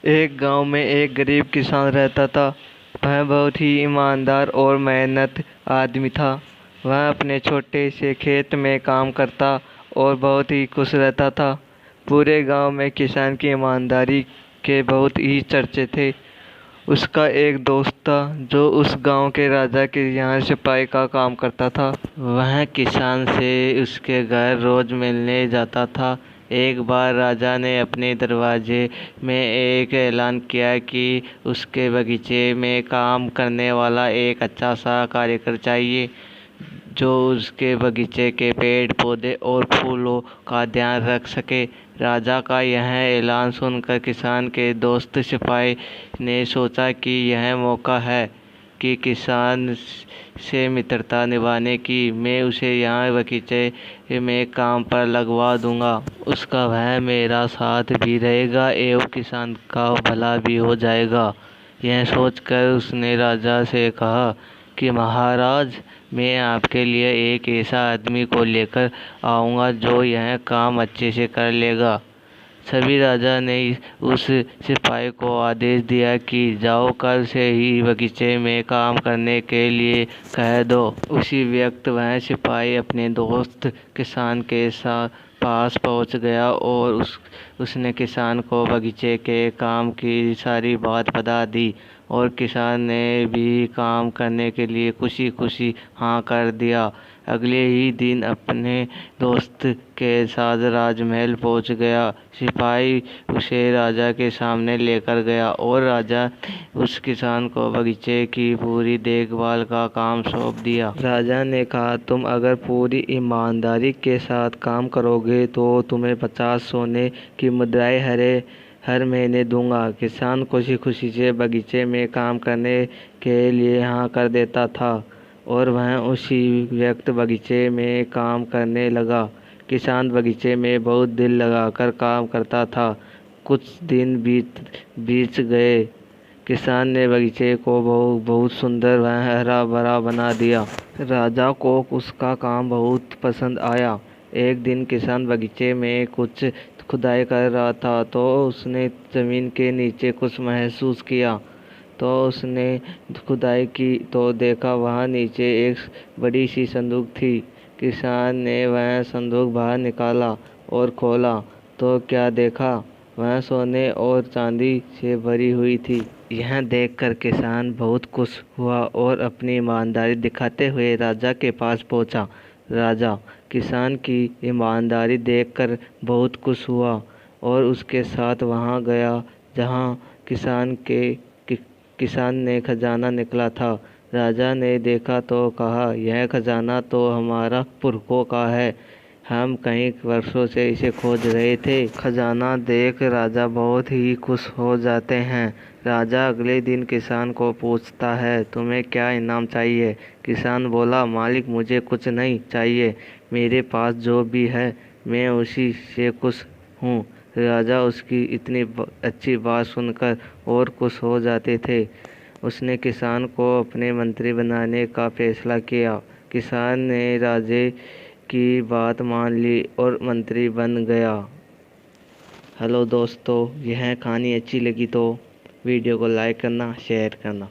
एक गांव में एक गरीब किसान रहता था। वह बहुत ही ईमानदार और मेहनत आदमी था। वह अपने छोटे से खेत में काम करता और बहुत ही खुश रहता था। पूरे गांव में किसान की ईमानदारी के बहुत ही चर्चे थे। उसका एक दोस्त था जो उस गांव के राजा के यहाँ सिपाही का काम करता था। वह किसान से उसके घर रोज मिलने जाता था। एक बार राजा ने अपने दरवाजे में एक ऐलान किया कि उसके बगीचे में काम करने वाला एक अच्छा सा कारीगर चाहिए जो उसके बगीचे के पेड़ पौधे और फूलों का ध्यान रख सके। राजा का यह ऐलान सुनकर किसान के दोस्त सिपाही ने सोचा कि यह मौका है कि किसान से मित्रता निभाने की। मैं उसे यहाँ बगीचे में काम पर लगवा दूंगा। उसका वह मेरा साथ भी रहेगा एवं किसान का भला भी हो जाएगा। यह सोचकर उसने राजा से कहा कि महाराज, मैं आपके लिए एक ऐसा आदमी को लेकर आऊँगा जो यह काम अच्छे से कर लेगा। सभी राजा ने उस सिपाही को आदेश दिया कि जाओ, कल से ही बगीचे में काम करने के लिए कह दो। उसी वक्त वह सिपाही अपने दोस्त किसान के पास पहुंच गया और उसने किसान को बगीचे के काम की सारी बात बता दी और किसान ने भी काम करने के लिए खुशी खुशी हाँ कर दिया। अगले ही दिन अपने दोस्त के साथ राजमहल पहुंच गया। सिपाही उसे राजा के सामने लेकर गया और राजा उस किसान को बगीचे की पूरी देखभाल का काम सौंप दिया। राजा ने कहा, तुम अगर पूरी ईमानदारी के साथ काम करोगे तो तुम्हें 50 सोने की मुद्राएं हर महीने दूंगा। किसान खुशी खुशी से बगीचे में काम करने के लिए हाँ कर देता था और वह उसी वक्त बगीचे में काम करने लगा। किसान बगीचे में बहुत दिल लगाकर काम करता था। कुछ दिन बीत गए। किसान ने बगीचे को बहुत सुंदर व हरा भरा बना दिया। राजा को उसका काम बहुत पसंद आया। एक दिन किसान बगीचे में कुछ खुदाई कर रहा था तो उसने जमीन के नीचे कुछ महसूस किया। तो उसने खुदाई की तो देखा वहाँ नीचे एक बड़ी सी संदूक थी। किसान ने वह संदूक बाहर निकाला और खोला तो क्या देखा, वह सोने और चांदी से भरी हुई थी। यह देखकर किसान बहुत खुश हुआ और अपनी ईमानदारी दिखाते हुए राजा के पास पहुंचा। राजा किसान की ईमानदारी देखकर बहुत खुश हुआ और उसके साथ वहां गया जहां किसान ने खजाना निकाला था। राजा ने देखा तो कहा, यह खजाना तो हमारा पुरखों का है। हम कई वर्षों से इसे खोज रहे थे। खजाना देख राजा बहुत ही खुश हो जाते हैं। राजा अगले दिन किसान को पूछता है, तुम्हें क्या इनाम चाहिए? किसान बोला, मालिक, मुझे कुछ नहीं चाहिए। मेरे पास जो भी है मैं उसी से खुश हूँ। राजा उसकी इतनी अच्छी बात सुनकर और खुश हो जाते थे। उसने किसान को अपने मंत्री बनाने का फैसला किया। किसान ने राजे की बात मान ली और मंत्री बन गया। हेलो दोस्तों, यह कहानी अच्छी लगी तो वीडियो को लाइक करना, शेयर करना।